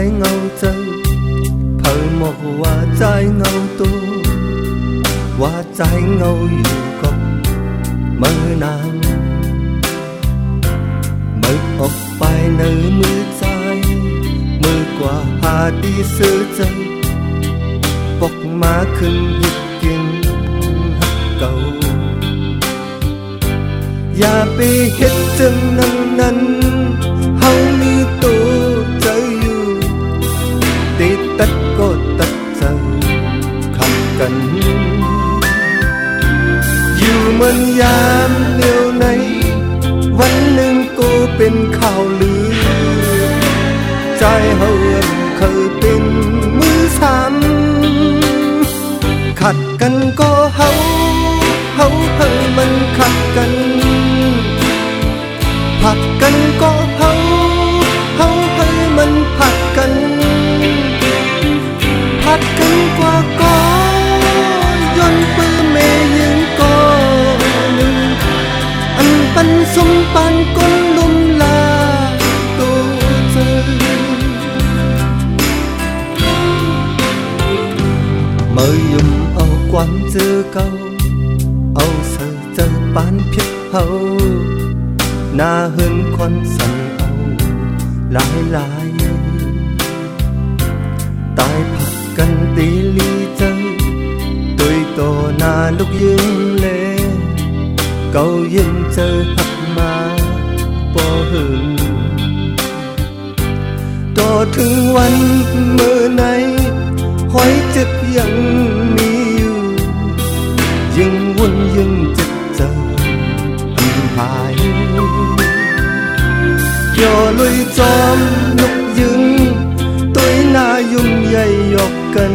ngâu chân thở một hoa trái ngâu tu hoa trái ngâuอยู่กับมือนางมือออกไปในมือใจมือกว่าหาดีซื้อใจปกมาขึ้นหิดกินหักเก่าอย่าไปเฮ็ดจังนั้นเฮามีตัวใจอยู่ติดตัดก็ตัดใจขัดกันอยู่มันยามเดียวไหนวันหนึ่งกูเป็นข่าวลือใจเฮาเคยเป็นมือสามขัดกันก็เฮาให้มันขัดกันผัดกันก็เฮาให้มันผัดกันผัดกันกว่าก็ย้อนปื้อเมยิงก็หนึ่งอันปันสมปันก้นลุมลาตัวเจอเมื่อยุ่มเอาความเจอเก่าเอาเสือเจอปานเพียบเฮาหน้าเหินควันสั่นเอาหลายตายผักกันตีลีเจอตุยโตหน้าลูกยืนเลเก่ายินเจอหักมาบ่หึงต่อถึงวันเมื่อไหนหอยเจ็บยังมีอยู่ยิ่งวุ่นยิ่งเจ็บเจอหายย่อลุยจอมนกยึงตัวหน้ายุ่งใหญ่ยกกัน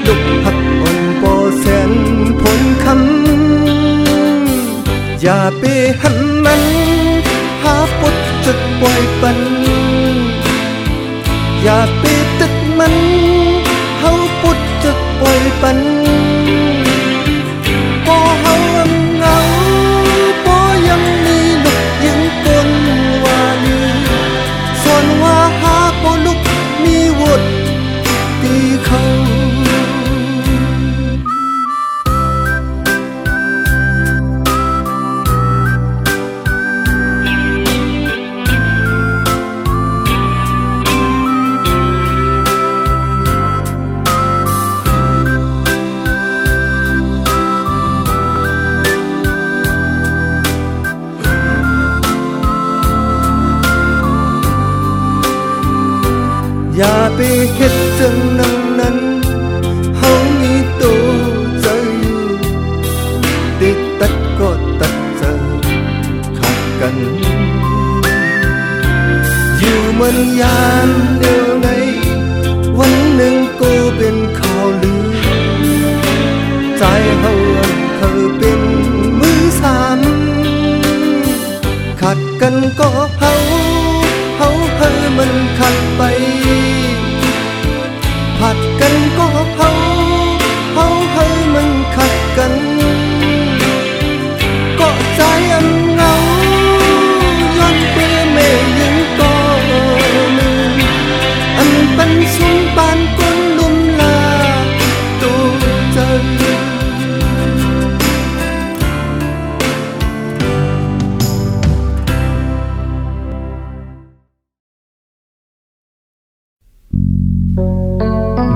ลุกหักอ่อนปอแสนผลคำอย่าไปหันมันหาปุดจุดปล่อยปันอย่าไปตึกมันเฮาปุดจุดปล่อยปันก็เฮาเงาก็ยังมีลูกยังกลว่าลีส่วนว่าหาก็ลูกมีวุฒิตีเขาอย่าไปเฮ็ดจังนั้นเฮามีตัวใจอยู่ติดตัดก็ตัดเจอขัดกันอยู่มันยามเดียวไหนวันหนึ่งกูเป็นข่าวลือใจเฮาเคยเป็นมือสามขัดกันก็เฮาให้มันขัดไปผัดกันก็เฮาให้มันขัดกันก็ใจอันเงาย้อนเปเมยิงก็หนึ่งอันเป็นสุนปานก้นลุมลาตัวเจอ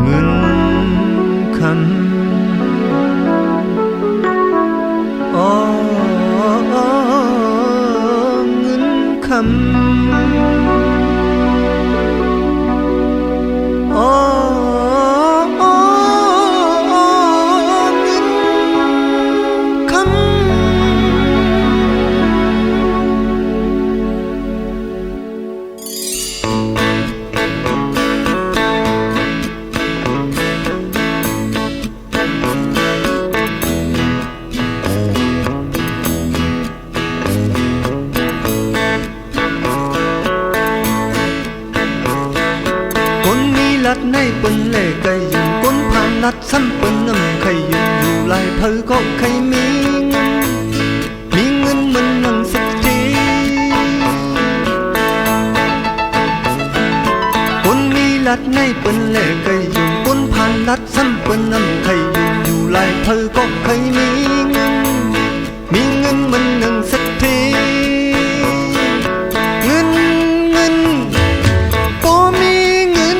เงินคำเงินคำลัดในปนเล่ไก่ยิงก้นผ่านลัดซ้ำปนน้ำไข่ยิงอยู่ลายเพอก็ไข่มีเงินมันนั่งสักที ลัดในเปิ้นแลไกอยู่คนผ่านลัดซ้ำเปิ้นนำไข่อยู่หลายเธอก็เคยมีเงินมันหนึ่งสักทีเงินก็มีเงิน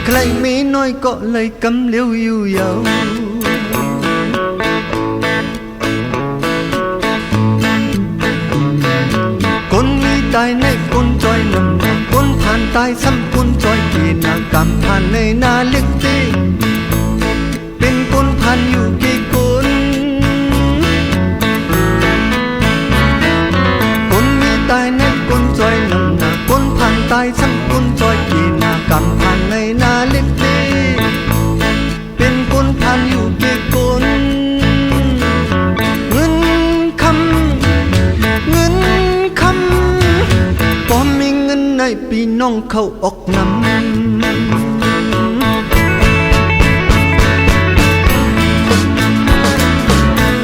ใครมีน้อยก็เลยกำเลี้ยวอยู่ยาวคนมีตายในคนจอยนำหน้าคนผ่านตายซ้ำคนจอยเกณฑ์หน้ากำผ่านในนาเล็กตีเป็นคนผ่านอยู่กี่คนคนมีตายในคนจอยนำหน้าคนผ่านตายซ้ำคนจอยเกณฑ์หน้ากำผ่านในนาเล็กตีเป็นคนผ่านอยู่กี่คนเงินคำพอมีเงินในพี่น้องเข้าออกนำ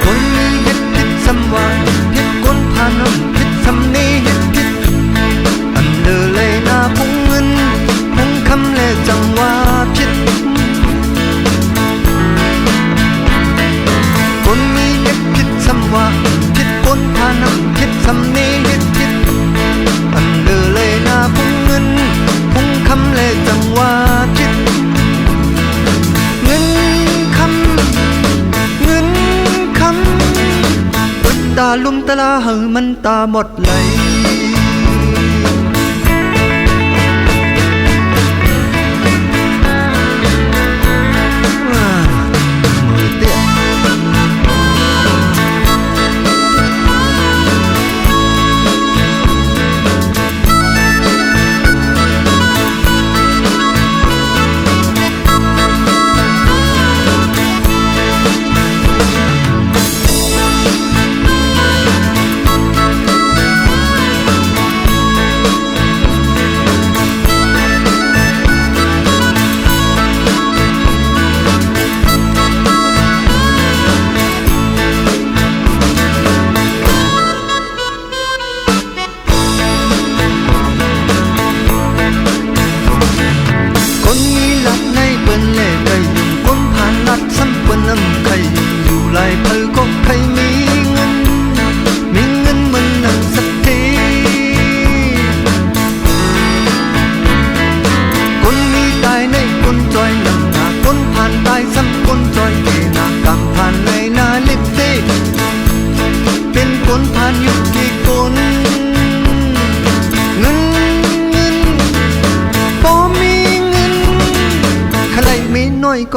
คนมีเฮ็ดผิดซ้ำว่าเฮ็ดคนผ่านน้ำผิดซ้ำนี้เฮ็ดผิดอันเดอเลยหน้าพงเงินพงคำและจังว่าผิดคนมีเฮ็ดผิดซ้ำว่าผิดคนผ่านน้ำผิดซ้ำนี้เฮ็ดผิดอันเดอเลยหน้าพงเงินพงคำและจังว่าผิดเงินคำอุดตาลุมตาลาเหอมันตาหมดไหลมือเตี้ย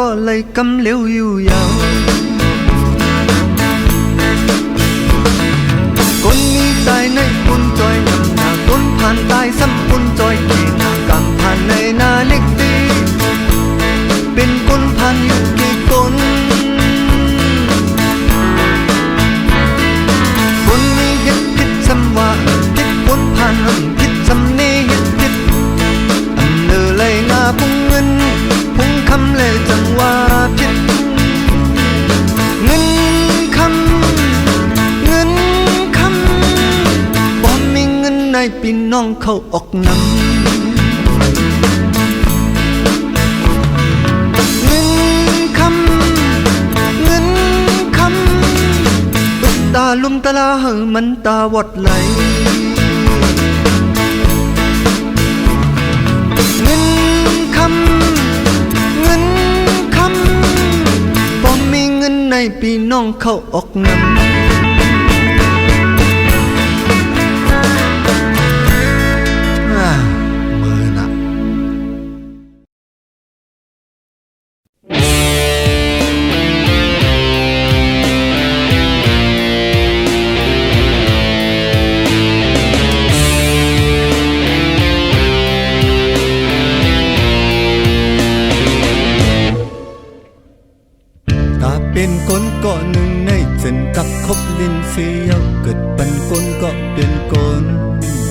ก็เลยกำเลี้ยวอยู่ยาวคนมีตายในคนจอยนำหน้าคนผ่านตายซ้ำคนจอยเกณฑ์หน้ากำผ่านในนาเล็กตีเป็นคนผ่านอยู่กี่คนคนมีเฮ็ดผิดซ้ำว่าผิดคนผ่านผิดซ้ำนี้เฮ็ดผิดอันเดอเลยหน้าพงเงินพงคำเลยจังว่าผิดเงินคำบ่มีเงินในพี่น้องเข้าออกนำเงินคำตุกตาลุมตาลาเหอมันตาวัดไหลเงินคำบ่มีเงินในพี่น้องเข้าออกนำมือหนักเป็นคนก็หนึ่งในเส้นกับคบลินเสียวเกิดเป็นคนก็เป็นคน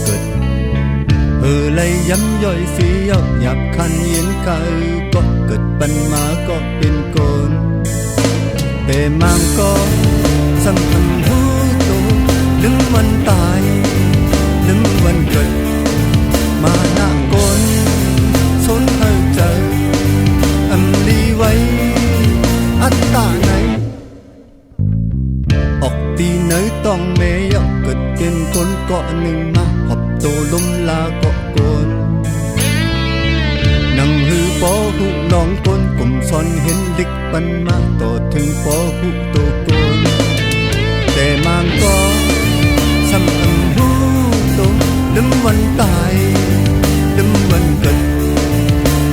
เกิดเลยย้ำย่อยเสียวหยาบคันเย็นกายก็เกิดเป็นมาก็เป็นคนแต่มังก็สังคันหูตัวถึงวันตายถึงวันเกิดมาหน้าคนสน สอนเห็นเด็กปันมาต่อถึงพอหุโตโกนแต่มางก็สำอันหูโตลืมวันตายลืมวันเกิด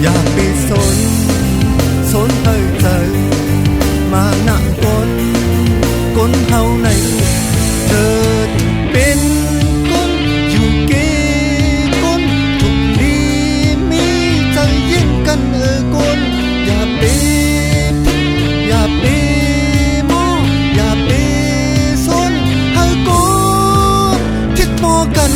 อยากไปสนให้ใจมาหนักก้นเฮาในเธอเป็นก้นอยู่เกก้นทุกดีมีใจเย็นกันก้นอย่าไปอย่าไปมออย่าไปสนให้ก้นคิดมอกัน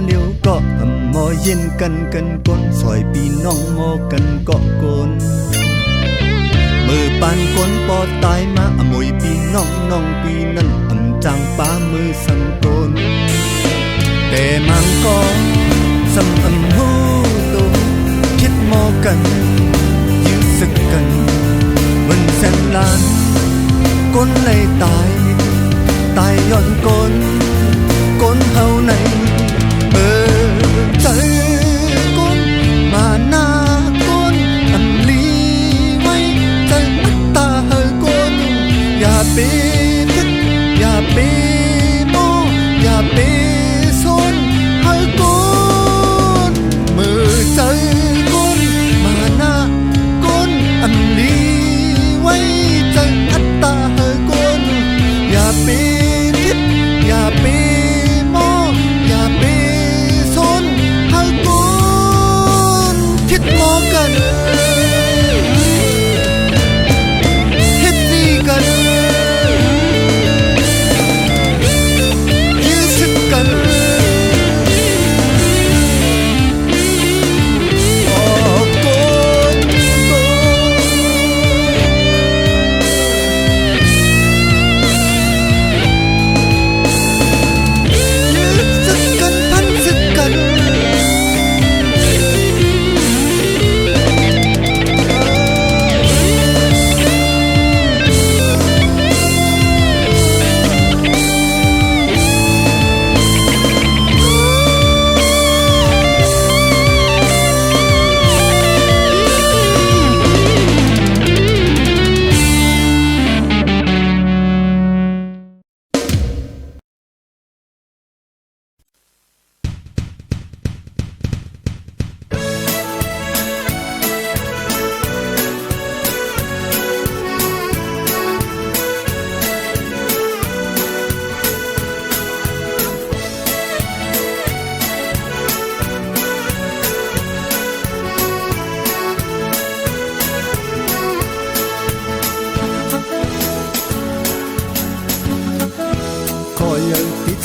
เดียวก็มอเย็นกันก้นซอยปีน้องมอกันเกาะก้นมือปานก้นปอตายมาอมวยปีน้องปีนั้นจังป้ามือสังก้นแต่มังก็สำหูตุคิดมอกันยื้อสึกกันมันแสนล้านก้นเลยตายย้อนก้นเฮาในใจก้นมาหน้าก้นอันลีไว้ใจอัตตาเฮก้นอย่าไปคิดอย่าไปมออย่าไปสนเฮก้นมือใจก้นมาหน้าก้นอันลีไว้ใจอัตตาเฮก้นอย่าไปคิดอย่าไปมองกันเฮ็ดดีกันยื้อสึกกัน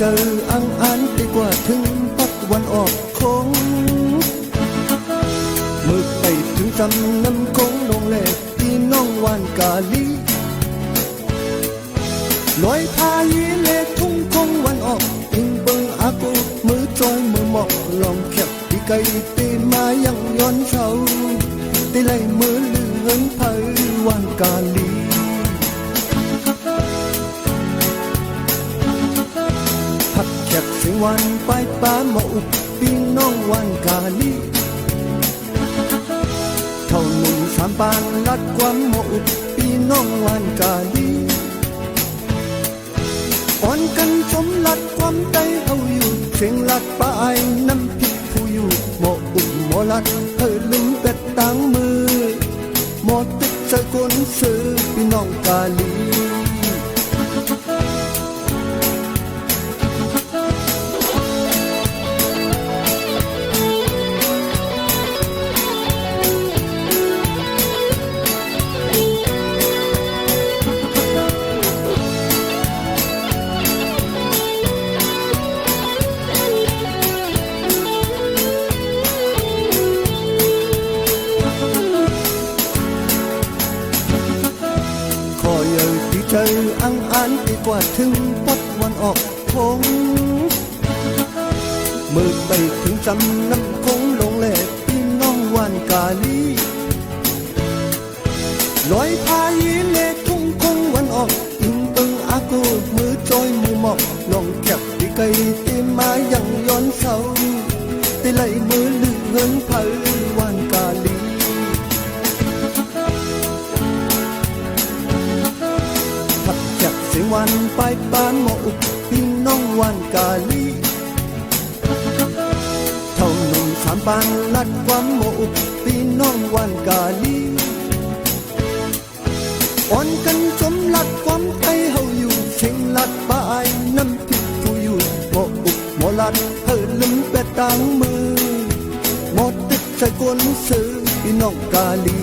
เจออันดีกว่าถึงปักวันออกคงมือไปถึงจำน้ำคงลงแหลกที่น้องวานกาลีลอยพายีเล็กทุ่งคงวันออกอิงเบิงอากูมือจอยมือหมอกลองแคบที่ไกลตีมายังย้อนเช้าตีไหลมือลื่นเงินไผวานกาลีแคบสิงวันไปป้ามาอุบปีน้องวันกาลีเท่าหนุ่มสามปานลัดความมาอุบปีน้องวันกาลีอ่อนกันชมลัดความใจเอาอยู่เสียงลัดป้าไอ้น้ำพิษผู้อยู่มาอุบมาลัดเธอลืมเป็ดต่างมือมาติดใจคนซื้อปีน้องกาลี อังอานดีกว่าถึงวัดวันออกคงมือไปถึงจำน้ำคงลงแหลกพี่น้องวานกาลีลอยพายีเลทุ่งคงวันออกอิงตึงอากูมือจอยมือหมอกน้องแคบที่ไกลตีมาอย่างย้อนเสาตีไหลมือลือเงินเผยวานกาลีผัดจากเสียงวันไปบ้านหมออุบพี่น้องวานกาลีเท่าหนุ่มสามปานลัดความหมออุบพี่น้องวานกาลีอ่อนกันจมลัดความไทยเฮาอยู่เสียงลัดป่ายน้ำผิดผู้อยู่หมออุบหมอลัดเฮอลืมเป็ดตังมือหมอติดใจกวนซื้อพี่น้องกาลี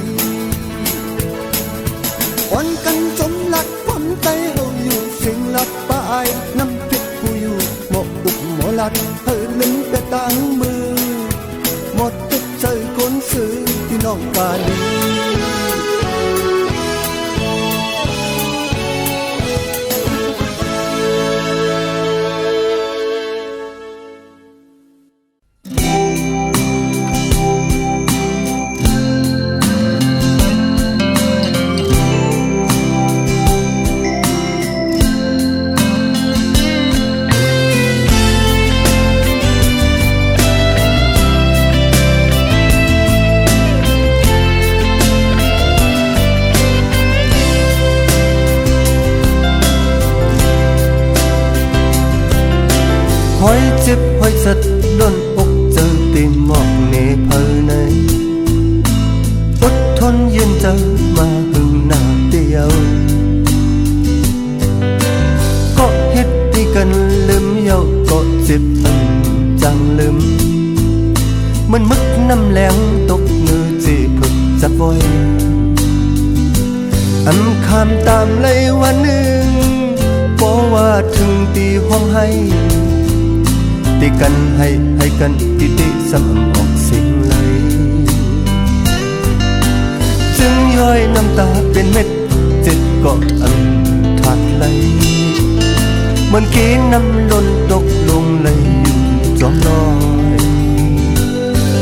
อ่อนกันจมลัดความไทยเฮาอยู่เสียงลัดป่ายน้ำผิดผู้อยู่หมออุบหมอลัดเฮอลืมเป็ดตังมือหมอติดใจกวนซื้อพี่น้องกาลีหอยเจ็บหอยสัดโดนอกเจอตีหมอกเนเพอในอดทนยืนเจอมาหึงหน้าเดียวก็เฮ็ดที่กันลืมเยาก็เจ็บอันจังลืมมันมึกน้ำแรงตกมือจีพึกจับไว้อำคำตามเลยวันหนึ่งบอกว่าถึงตีห้องให้ตีกันให้กันติสำออกสิ่งไหลจึงย้อยน้ำตาเป็นเม็ดเจ็ดก็อันถาดไหลเหมือนกี้น้ำล้นตกลงไหลอยู่จอมน้อย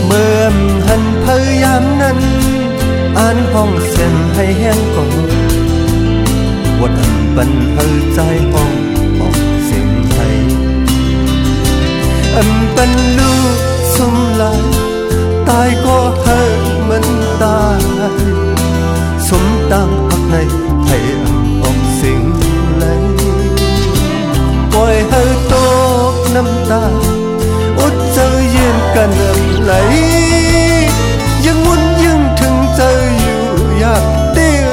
เมื่อหันพยายามนั้นอ่านห้องเส้นให้แห้งก่อนวัดอันบันเฮอใจห้องออกเสียงไทยอันเป็นลูกสมลายตายก็ให้มันตายสมตั้งพักในให้อันออกสิ่งไหลปล่อยให้ตกน้ำตาอดเจอเย็นกันไหลยังมุ่นยังถึงเจออยู่อยากเตี้ย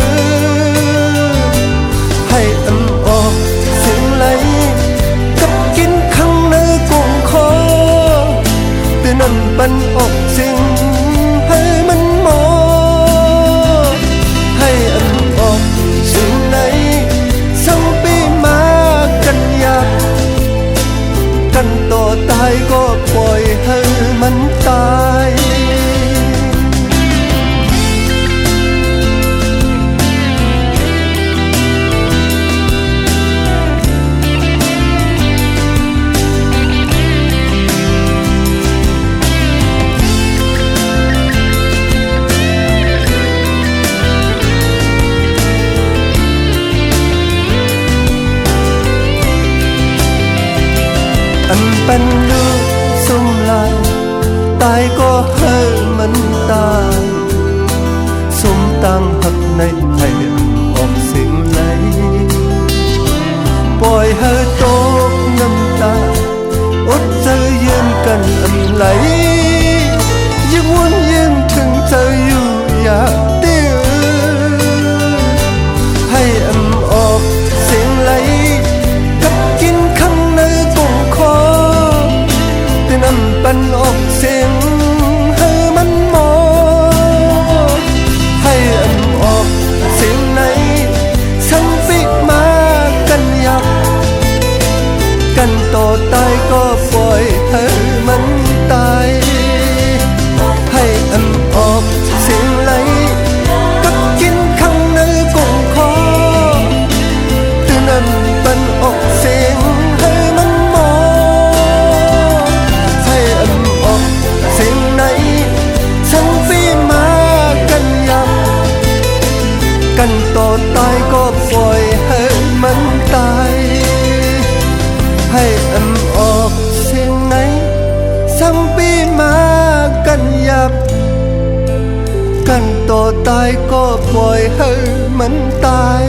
ให้อันออกสิ่งไหลกับกินข้างในกงคอแต่นั่นปันออกสิ่งให้มันหมอให้อันออกสิ่งไหนสังปีมากันอยากกันต่อตายก็ปล่อยให้มันตายอันเป็นลูกสมลายตายก็ให้มันตายสมตั้งหักในให้ออกสิ่งไหลปล่อยให้ตกน้ำตาอดใจเย็นกันอันไหลยังวนยังถึงใจอยู่อยากเตี้ยให้อันออกเสียงไหลกับกินข้างในกงคอแต่นั่นปันออกเสียงให้มันหมอให้อันออกเสียงไหนสังฟิมากันอยากกันต่อตายก็ปล่อยให้มันตายให้อันออกเสียงไหลกับกินข้างในกงคอแต่นั่น ตายก็ปล่อยให้มันตาย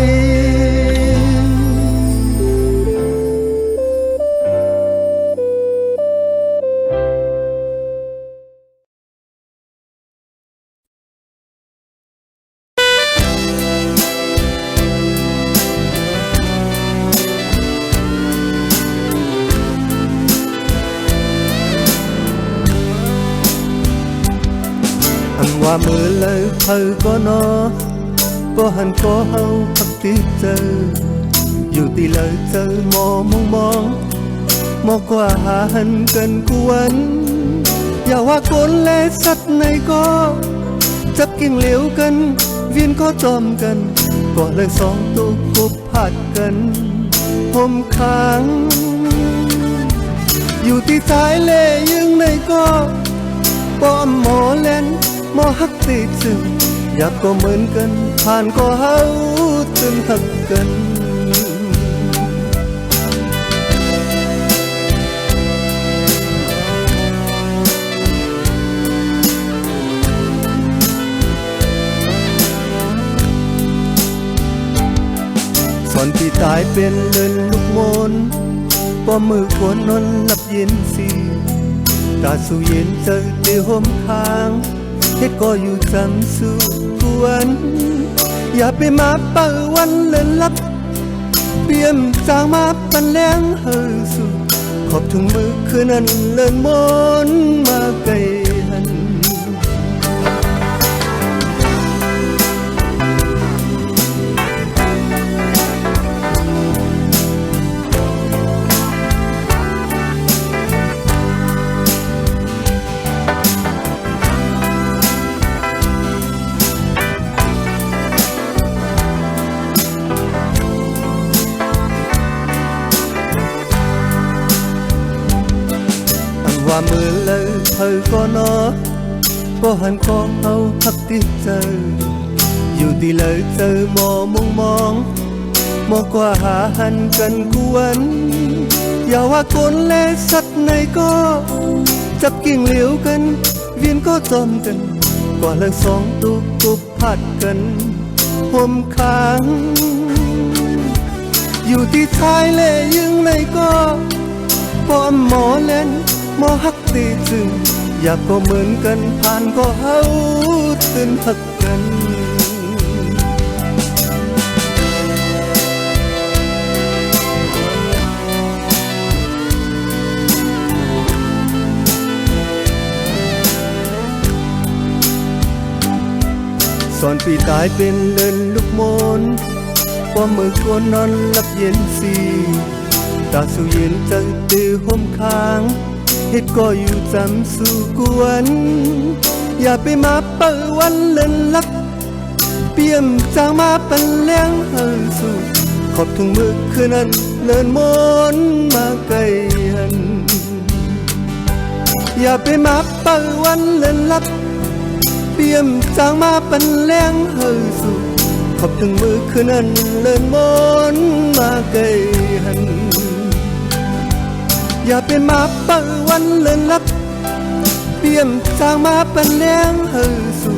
ว่ามือเลยเธอก็นอก็หันก็เฮาพักติดเจออยู่ตีเลยเจอมองมอกว่าหาหันกันกวนอย่าว่าคนและสัตว์ในก็จับกิ่งเหลียวกันเวียนก็จอมกันก็เลยสองตัวคุบผัดกันห่มค้างอยู่ที่ท้ายเล่ยังในก็ป้อมหมอเล่นมอฮักติดจึงอยากก็เหมือนกันผ่านก็เฮาตึงหักกันสอนที่ตายเป็นเลินลูกมนป้อมือขวนนอนหลับเย็นสีตาสู่เย็นเจอเดียวห่มค้างเฮ็ดก็อยู่จำสู่กวนอย่าไปมาเปิดวันเลินลับเปี่ยมจางมาปันแรงเฮอสู่ขอบถึงมือคืนนั้นเลินมนมาไกลหันว่ามือเลยเธอก็นอก็หันก็เฮาพักติดเจออยู่ที่เลยเจอมองมอกว่าหาหันกันกวนอย่าว่าคนและสัตว์ในก็จับกิ่งเหลียวกันเวียนก็จอมกันกว่าเลยสองตัวกุบผัดกันห่มค้างอยู่ที่ท้ายเล่ยังในก็ป้อมหมอเล่นมอฮักตีจึงอยากก็เหมือนกันผ่านก็เฮาตื่นหักกันสอนปีตายเป็นเลินลูกมนป้อมือโกนนอนหลับเย็นสีตาสู่เย็นเจอตีห่มค้างเฮ็ดก็อยู่จำสู่กวนอย่าไปมาเปิดวันเลินลักเปี่ยมจางมาปันแรงเฮอสู่ขอบถึงมือคืนนั้นเลินมนมาไกลหันอย่าไปมาเปิดวันเลินลักเปี่ยมจางมาปันแรงเฮอสู่ขอบถึงมือคืนนั้นเลินมนมาไกลหันอย่าไปมาเปิดวันเลินลับเปี่ยมจางมาปันแรงเฮอสู่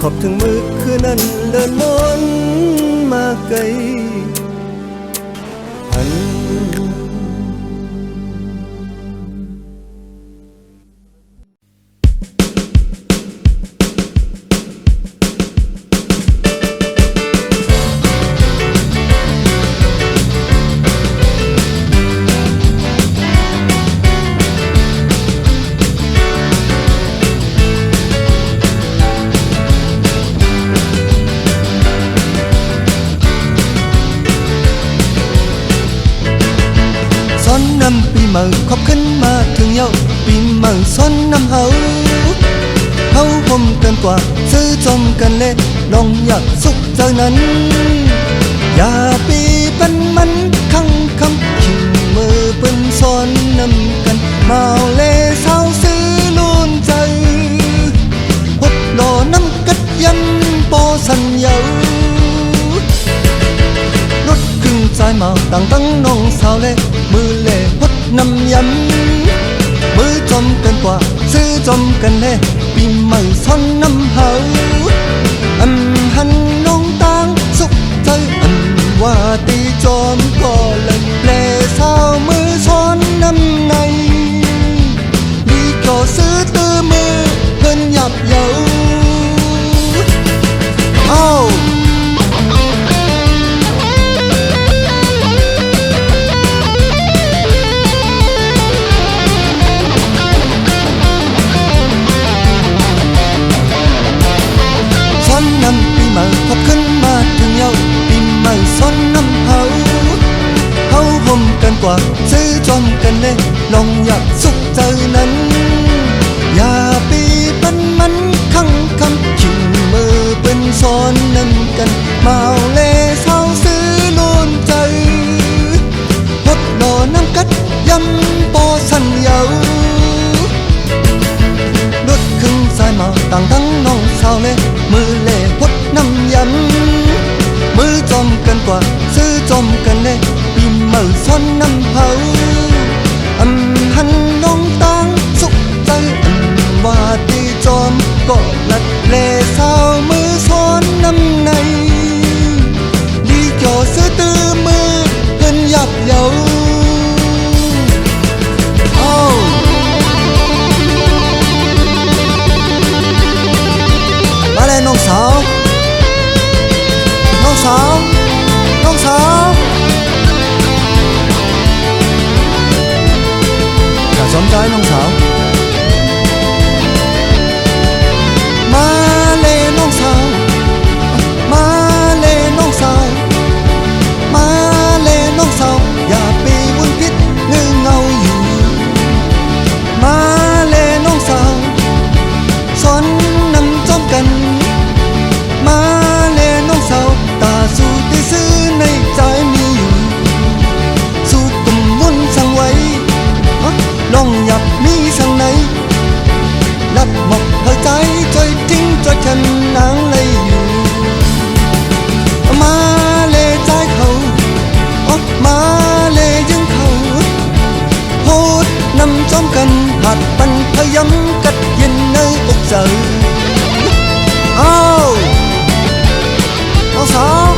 ขอบถึงมือคืนนั้นเลินมนมาไกลหัน nămปีใหม่ขอบขึ้นมาถึงเย้าปีใหม่ซ้อนน้ำเฮาพมกันกว่าซื้อจมกันเล่ลองอยากสุขเจอนั้นอย่าปีปันมันคังคำขิงมือปืนซ้อนน้ำกันมาเล่เศร้าซื้อลุ่นใจพดดอน้ำกัดยันปอสัญญารถครึ่งใจมาต่างตั้งน้องสาวเล่มือเล่พดน้ำยำมือจมกันกว่าซื้อจมกันเล่ปีใหม่ซ้อนน้ำเฮา หันน้องตางสุขใจว่าตีจอมก็เลยแปลเศร้ามือซ้อนน้ำในดีก็ซื้อตื้อมือเพิ่นหยับเยาซ้อนน้ำปีใหม่พบขึ้นมาถึงเยาปีใหม่ซ้อนน้ำเฮาห่มกันกว่าซื้อจอมกันเลยลองอยากสุขใจนั้นอย่าปีปันมันขังคำขิงมือเป็นซ้อนนั่นกันเมาเล่เศร้าซื้อล้นใจหดดอน้ำกัดย้ำปอสันเยาลดขึ้นสายมาต่างทั้งน้องสาวเล่มือเล่หดน้ำย้ำมือจอมกันกว่าซื้อจอมกันเล่ปีเมื่อซ้อนน้ำเผาหันน้องตางสุขใจว่าตีจอมก็ลัดเล่สาวมือซ้อนน้ำในดีจ่อซื้อตื้อมือเงินหยับเยามาเลยน้องสาวน้องสาวน้องสาวสนใจน้องสาวมาเลยน้องสาวมาเลยน้องสาวมาเลยน้องสาวอย่าปีวุ่นพิษเงื้อเงาอยู่มาเลยน้องสาวสอนนำจอมกันมาเลยน้องสาวตาสู้ที่ซื้อในใจมีอยู่สู้กลุ่มมุ่นสั่งไว้ลองหยับมีสังไหนลัดหมกเธอใจจอยทิ้งจอยฉันนางเลยอยู่มาเลใจเขามาเลยังเขาโหดนำจอมกันหัดปันพยำกัดเย็นในอกใจน้องสาว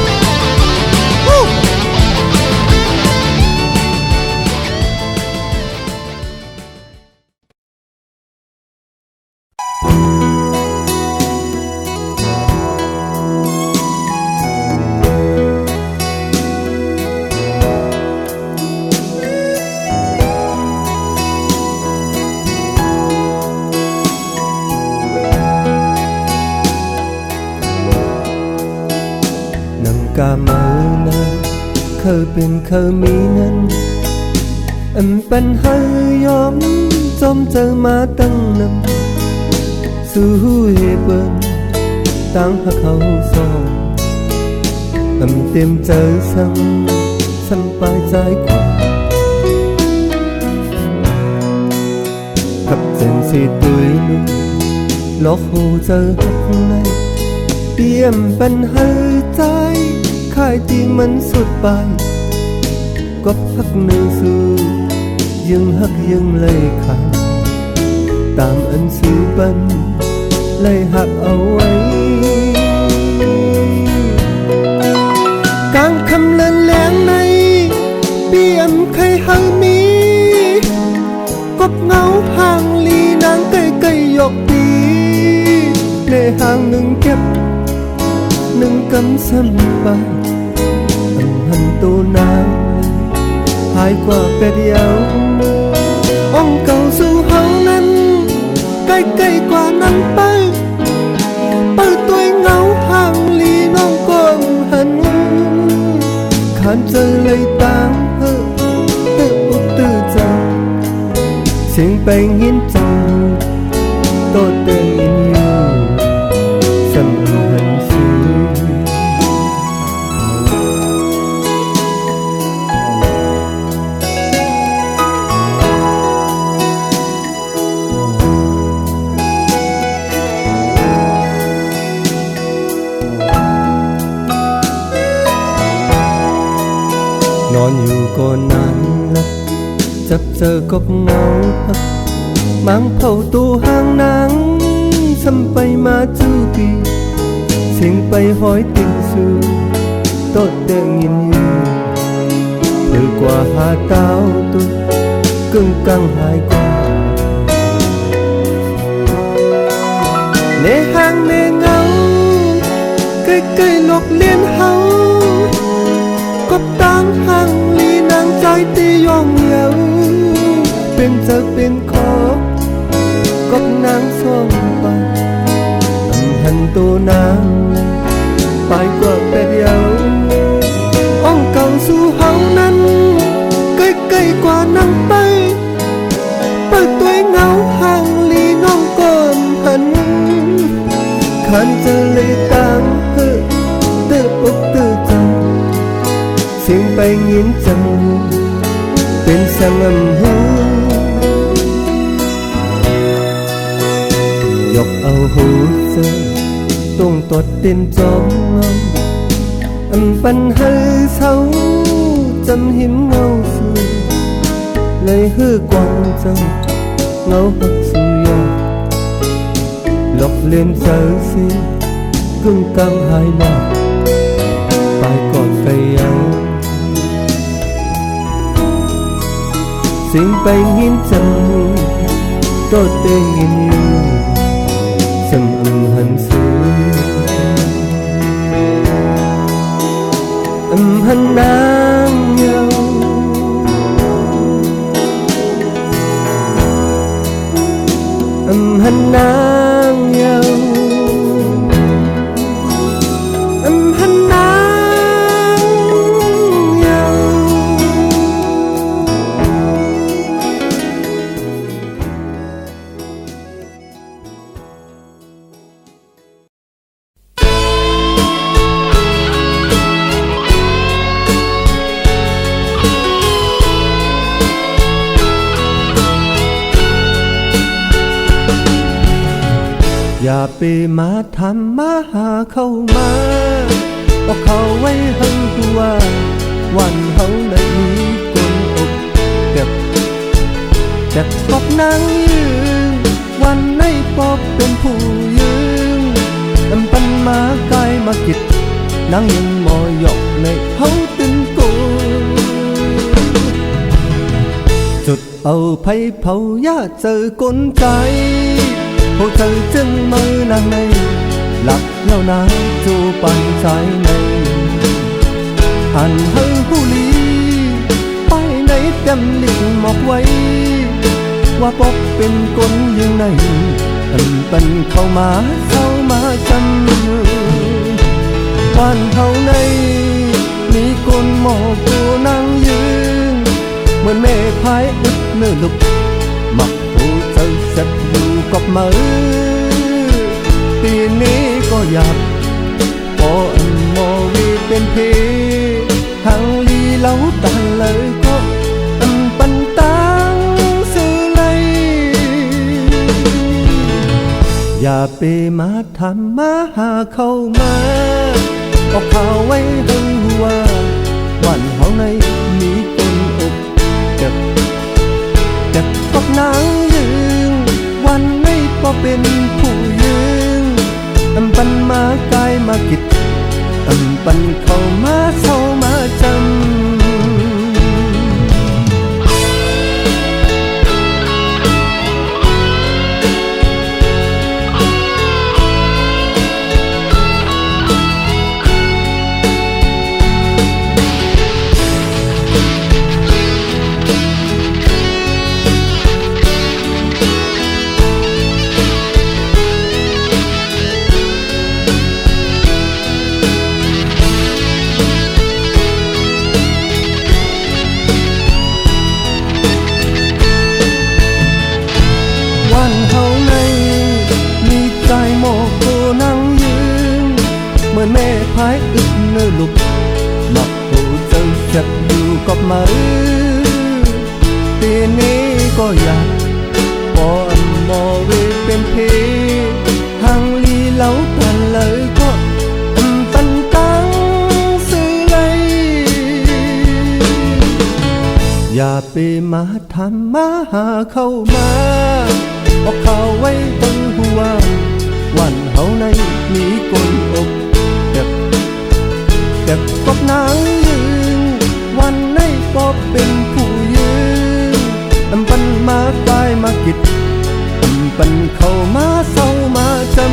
กาเมื่อนั้นเคยเป็นเคยมีนั้นเป็นให้ยอมจอมเจอมาตั้งนำสู้เหตุเบิ้งตั้งหักเขาสองเต็มเจอสั่งไปใจกว่าขับเจนสีตุยนุ่มล็อกหูเจอหักในเตรียมเป็นให้ใจค่ายที่มันสุดไปก็พักเนื้อสู้ยังหักยังเลยขาดตามอันสู้บันเลยหักเอาไว้กลางคำเลินแหลงในเปี่ยมใครหังมีกบเงาห่างลีนางไก่ยกปีในห่างหนึ่งเก็บหนึ่งกำซ้ำไปหันตัวนางหายกว่าเป็ดเยาอ่องเก่าสู่เฮานั้นใกล้กว่านั้นไปตัวเงาห่างลีน้องก้มหันขานเจอเลยตามอุตตื้อจังเสียงไปยินจังโตเตือนยินอยู่สำหันสูนอนอยู่ก็นานลับจับเจอกบเงาพักมังเผาตัวห่างนางซ้ำไปมาจูปี สิ่งไปห้อยติ่งสู่โต๊ะเดิงยินอยู่เธอกว่าหาเต้าตุกกึ่งกังหายกว่าในห้างในเงาใกล้ๆนกเลี้ยนเฮากบตั้งห้างลีนางใจตีย่องเยาเป็นเจอเป็นขอกบนางส่งไปหันตัวนางไปกว่าเป็ดเยาอ้องเก่าสู่เฮานั้นใกล้ๆกว่านางไปเปิดตัวเงาห่างลีน้องก่อนหันขันจะเลยต่างเฮอตื้ออกตื้อใจเสียงไปยินจังเป็นสังหู ยกเอาหูเจอต้องตดดินจอมเงาปันให้เศร้าจำหิมเงาสูเลยฮือกวางเจ้าเงาหักสู่ยอหลอกเล่นเจอสิกึ่งกำหายหลอกตายก่อนไปยังสิ่งไปยินจังโตเตงยินอยู่sầm hận xưa hận đang nhau hận đang nhau hận đang nhau อย่าไปมาทำมาหาเข้ามาบอกเขาไว้ให้รู้ว่าวันเขาได้มีคนอกแต่พบนางยืนวันในพบเป็นผู้ยืนปันมากายมากิดนางยังมอหยอกในเขาตึงกูจุดเอาไผ่เผาย่าเจอกลใจพวกเธอจึงมือนางในหลักเล่านาจูปันใจในหันเฮอผู้ลีไปในเต็มลิงหมอกไว้ว่าปกเป็นคนยังในปันเข้ามาจำวันเท่าในมีคนหมอกกูนั่งยืนเหมือนแม่พายอึดเนื้อลุกหมักผู้เจอเสร็จอยู่กับมือปีนี้ก็อยากพอโมวีเป็นเพทางลีเล่าตันเลยก็ปันตังซื้อเลยอย่าไปมาทำมาหาเข้ามาเอาข่าวไว้ให้รู้ว่าวันเฮาในมีคนอกแต่กับนางยืนวันไม่พอเป็นผู้ยืนปันมากายมากิดปันเข้ามาจำเหมือนแม่พายอึดเนื้อลุกหมักหูเจอจับอยู่กับมือปีนี้ก็อยากพอมอเวเป็นเพทางลีเล่าตันเลยก็ปันตังซื้อเลยอย่าไปมาทำมาหาเข้ามาบอกเขาไว้ตั้งหัววันเฮาในมีคนอก กับนางยืนวันในปอบเป็นผู้ยืนปันมากายมากิดปันเข้ามาเศร้ามาจำ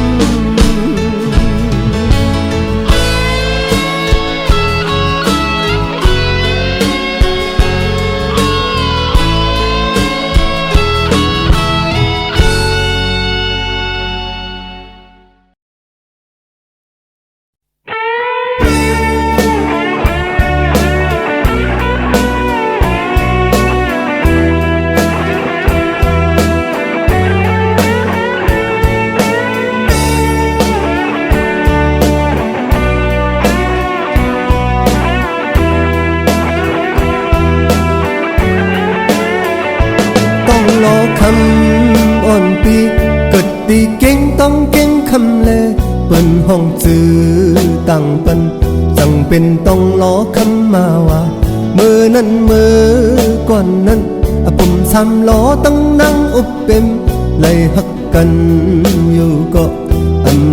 รอคำอ่อนปีเกิดตีเก่งต้องเก่งคำเลเปิ้นห้องจื้อตั้งเปิ้นจังเป็นต้องรอคำมาว่ามือนั้นมือก่อนนั้นผมซ้ำล้อตั้งนั่งอุบเป็นเลยหักกันอยู่ก็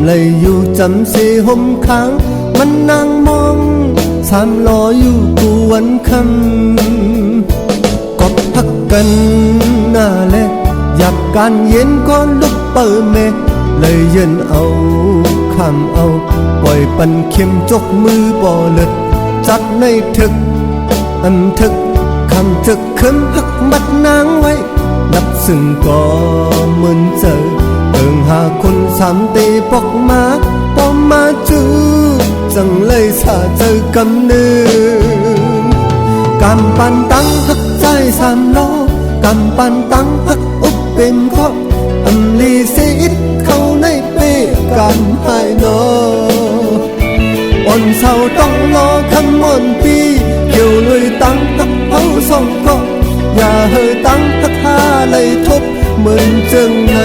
เลยอยู่จำเสียห่มค้างมันนั่งมองซ้ำล้ออยู่กวนคำกอบหักกันหน้าแลอยากการเย็นก็ลุกเปิดเมเลยยืนเอาคำเอาปล่อยปันเข็มจกมือบ่เลิดจัดในถึกทึกคำจึกขึ้นหักมัดนางไว้นับซึ่งก็เหมือนเจอเอิงหาคนสามตีปอกมาปอมมาจูจังเลยสาเจอกำเนิดกำปันตั้งหักใจสามล้อกำปันตั้งหักอุบเป็นข้อลีเสียดเข้าในเป้กันให้นออ่อนเศร้าต้องรอคำอ่อนปีเกี่ยวเลยตั้งหักเอาสองก็อย่าเฮยตั้งหักหาเลยทบเหมือนจังไหน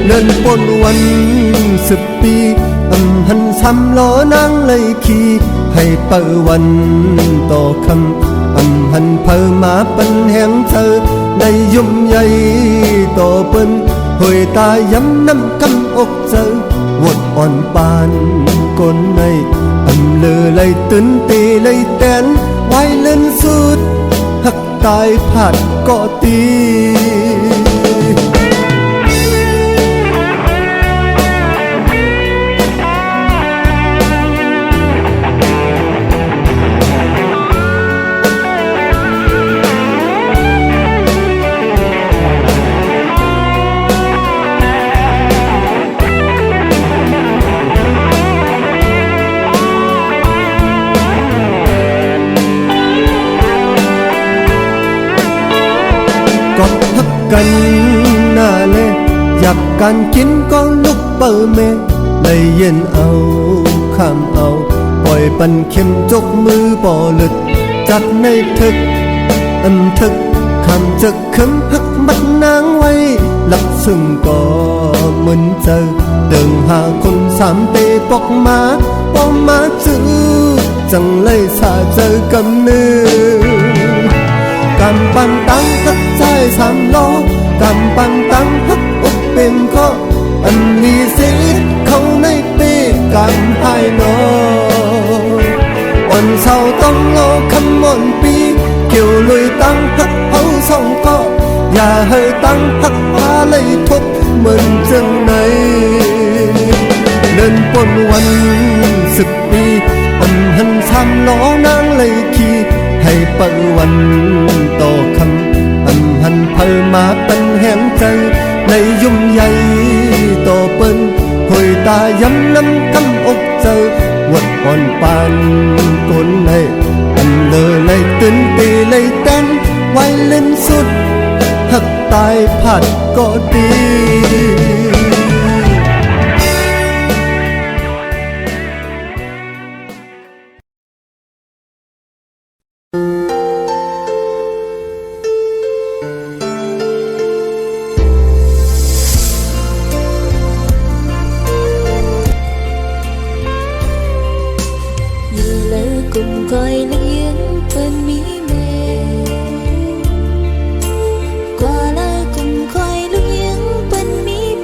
เดินปนวัน10 ปีหันซ้ำล้อนางเลยขี่ให้เปิดวันต่อคำหันเพิ่มมาปันแห่งเธอในยุ่มใหญ่ต่อเปิ้นหอยตาย้ำน้ำกำอกเจอวดอ่อนปานก้นในเลอเลยตื่นตีเลยแตนไว้เล่นสุดหักตายผัดก็ตีกอดทับกันหน้าเล่อยากการกินก็ลุกเปิดเมเลยเย็นเอาข้ามเอาปล่อยปันเข็มจกมือบ่หลุดจัดในทึกทึกคำจะคึมหักมัดนางไว้หลับซึ่งก็เหมือนเจอเดินหาคนสามเตปอกมาปอมมาจื้อจังเลยสาเจอกำเนิดกำปันตั้งหักใจสามล้อกำปันตั้งหักอุบเป็นข้อลีเสียดเข้าในเป้กันให้นออ่อนเศร้าต้องรอคำอ่อนปีเกี่ยวลุยตั้งหักเอาสองก็อย่าให้ตั้งหักพาเลยทบเหมือนจังไหนเดินปนวัน10 ปีหันซ้ำล้อนางเลยขี่ให้เปิดวันต่อคำหันเพิ่มมาเป็นแห่งใจในยุ่มใหญ่ต่อเปิ้นหอยตาย้ำน้ำกำอกเจอวัดอ่อนปานก้นในเลอเลยตื่นตีเลยเต้นไว้เล่นสุดหักตายผัดก็ดี cùng coi liếng bên mỹ mê qua lại cùng coi liếng bên mỹ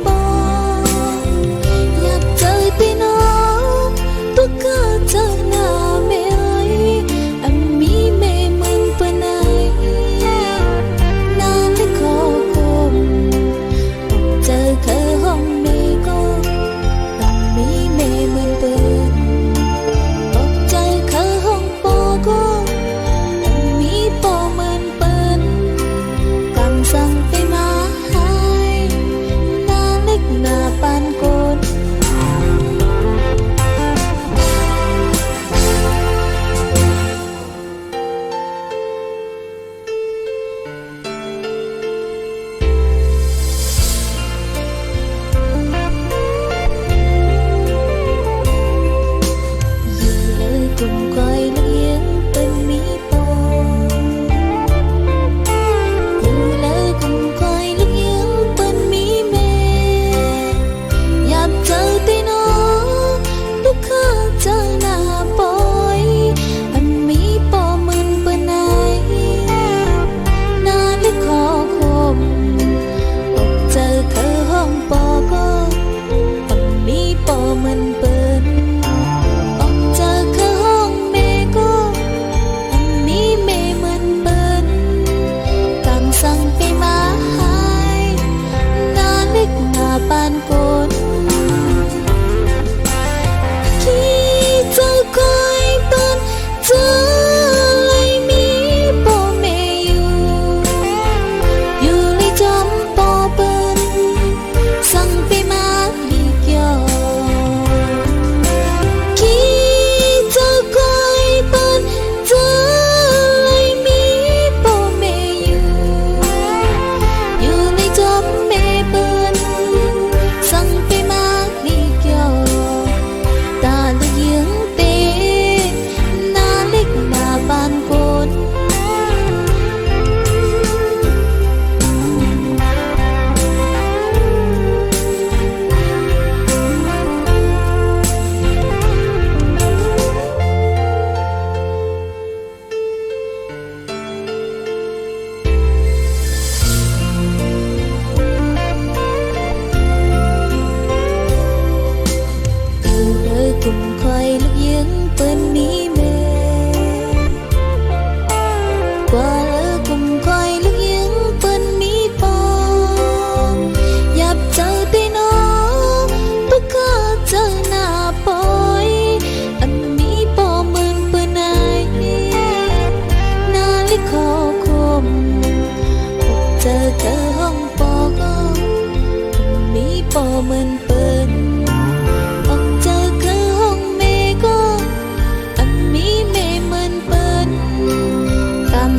นcùng khoai lúc dưỡng bên mỹ mê qua lỡ cùng khoai lúc dưỡng bên mỹ bong dạp chờ tay nó bất cứ chờ nào bối anh mỹ bò mơn bên ai na lý khó khôm chờ cỡ hông bò anh mỹ bò mơn bên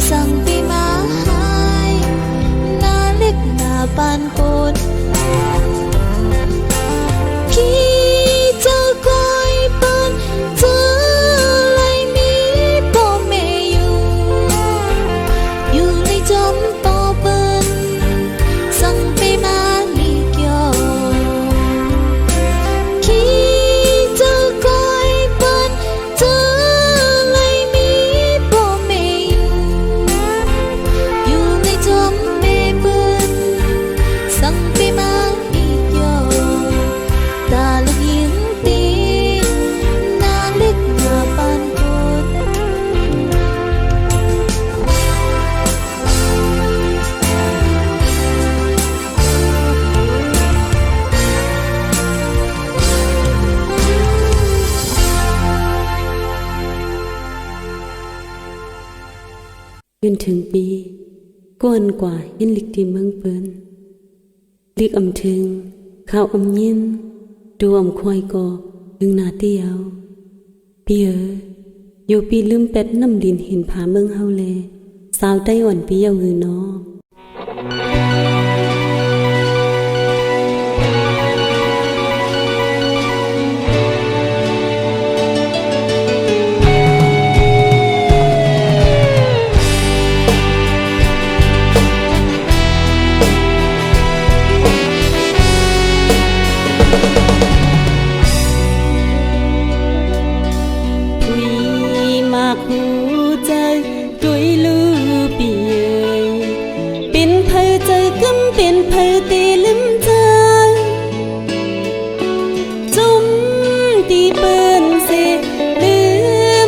sang pi má hai na lik na ban côn khi chờ coi bên chờ lại mi bỏ mẹ yêu lấy chấm to bên sang pi má li kyo khi chờ coi bên chờ Gầnถึงปีก่อนกว่ายินลิกที่เมืองเปิ้นลิกอำถึงข้าวอำยินดูอำควายก่อดึงนาเตียวปีโยปีลืมเป็ดน้ำดินเห็นผาเมืองเฮาแลสาวไต้หวันปีเยาหือน้อเป็นเพอตีลืมใจจุ่มตีเปิ้นเสลื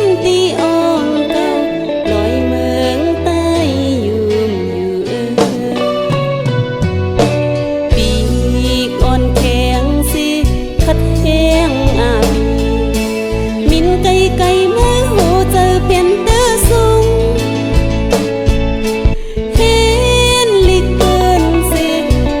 มตีอ่องเก่าลอยเมืองใต้อยู่ปีกอ่อนแข็งสิคัดแห้งอาบีมินไกลเมื่อหูเจอเปลี่ยนเด้อสูงล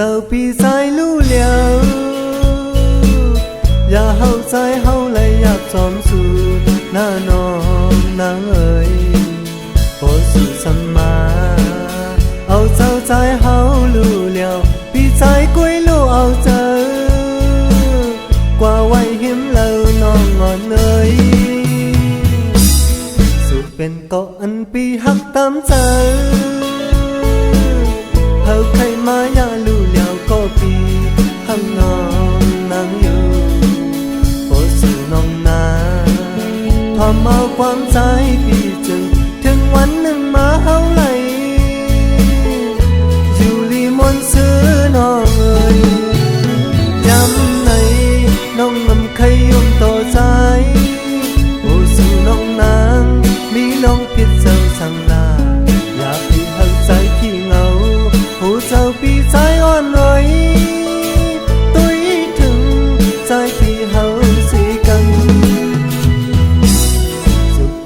giờ pi sai lưu liaoอย่าเฮาใจเฮาเลยอยากจอมสู่หน้าน้องนางเอ๋ยโปรดสู่สัมมาเอาเจ้าใจเฮาลู่เลียวพี่ใจกุ้ยลู่เอาเจอกว่าไว้หิมเล่าน้องงอนเอ๋ยสู่เป็นเกาะอันปีหักตามใจเฮาใครมาอย่าลู่เลียวก็ปีหักน้องนางอยู่น้องนาทอมเอาความใจพี่จึงถึงวันหนึ่งมาเฮาไหลอยู่ลีมนซื้อน้องเอ๋ยย้ำไหนน้องนำใครยุ่มต่อใจโอ้สู่น้องนางมีน้องผิดเจ้าสั่งลาอยากให้เฮาใจขี้เหงาโอ้เจ้าพี่ใจอ่อนไหวตุ้ยถึงใจพี่เฮา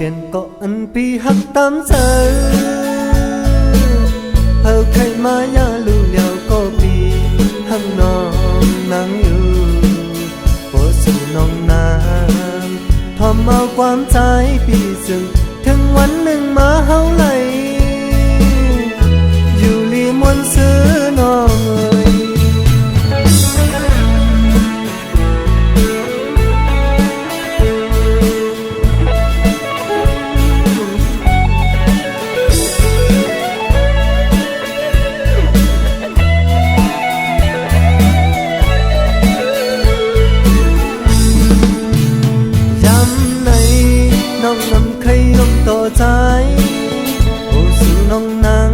เป็นเกาะอันปีหักตามเธอเฮาใครมาอย่าลู่เลียวก็ปีหักน้องนางอยู่โปรดสู่น้องนางทอมเอาความใจพี่จึงถึงวันหนึ่งมาเฮาไหลอยู่ลีมวนซื้อน้องเอ๋ยน้องนำใครลงต่อใจโอ้สู่น้องนาง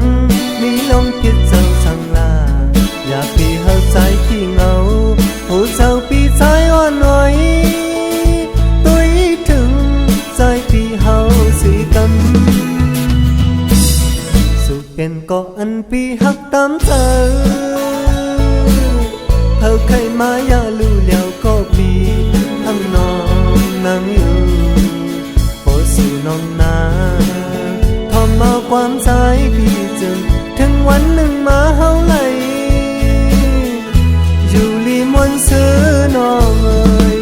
มีลงคิดเจ้าสั่งลาอยากพี่เฮาใจขี้เหงาโอ้เจ้าพี่ใจอ่อนไหวตุ้ยถึงใจพี่เฮาสีกำสู่เป็นเกาะอันพี่หักตามเธอเฮาใครมาอย่าลู่เลียวก็ปีทั้งน้องนางอยู่สู่น้องนาทอมเอาความใจพี่จึงถึงวันหนึ่งมาเฮาไหลอยู่ลีมวนซื้อน้องเอ๋ย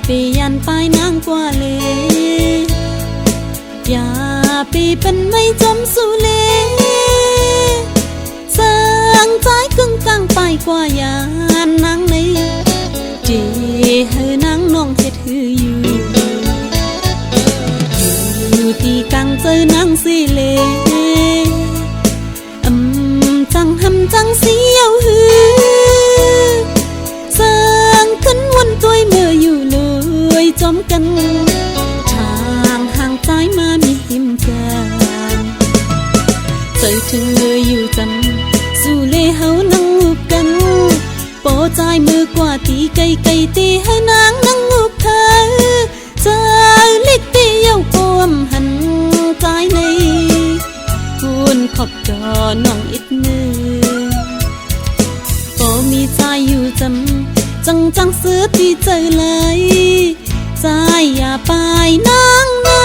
ไปยันปลายนางกว่าเลยอย่าไปเป็นไม่จมสุเลสร้างใจกึ่งกลางไปกว่ายานนางในจีเฮอนางน้องเฮ็ดฮืออยู่ที่กลางเจอนางสิเลจังหำจังเสียวฮือสร้างขึ้นวันตัวเมื่ออยู่เลยจอมกันทางห่างใจมามีหิมกันใจถึงเมื่ออยู่จำสู่เลเฮานั่งอุบกันโปใจมือกว่าตีไก่ไก่ตีให้นางนั่งอุบเธอใจเล็กตีเย้าปวมหันใจในคุณขอบจอน้องอิดมือโปมีใจอยู่จำจังซื้อที่เจอเลยใจอย่าไปนางนา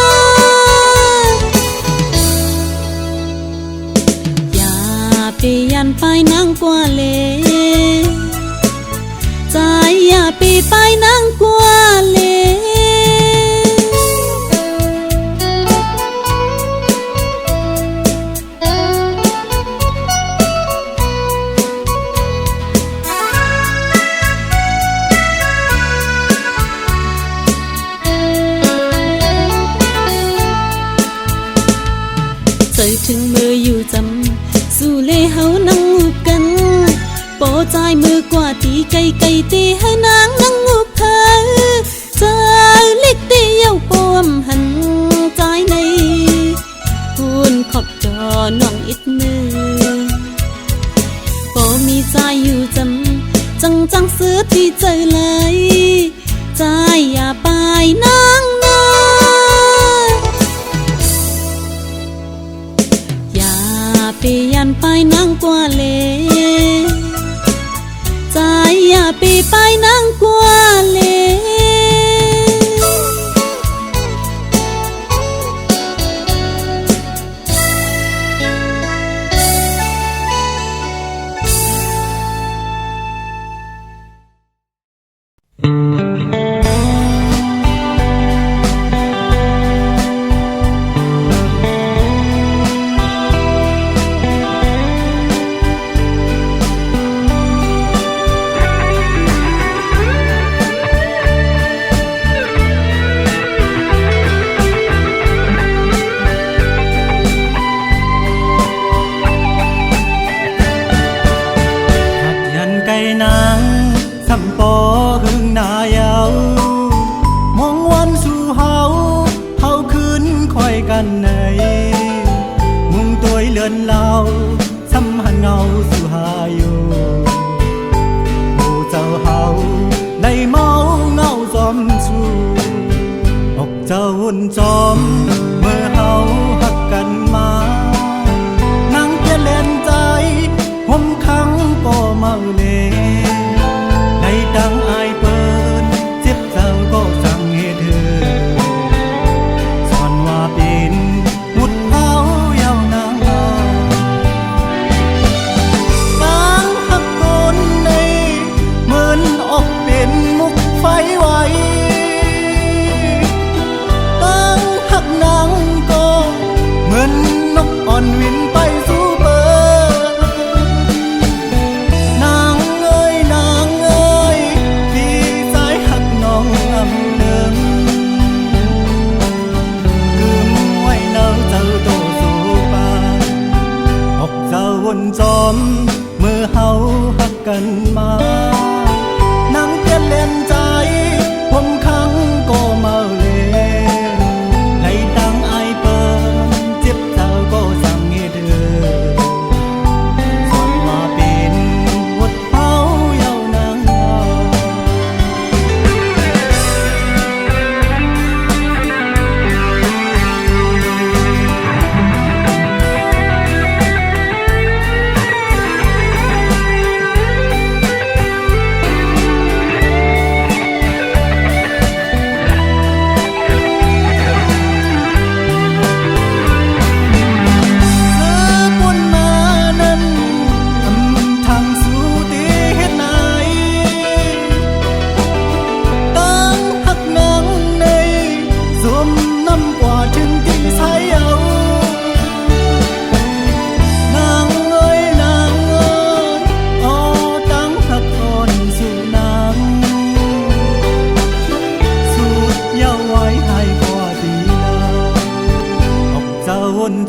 อย่าไปยันไปนางกว่าเลยใจอย่าไปนางกว่าเลยถึงมืออยู่จำสู่เลเฮานั่งอุบกันโปใจมือกว่าตีไก่ไก่ตีให้นางนั่งอุบเธอใจเล็กตีเย้าปวมหันใจในคุณขอบจอ ปียันไปนั่งกว่าเลใจอย่าปีไปนั่งกว่าเล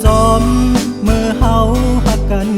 จอมเมื่อเฮาหักกัน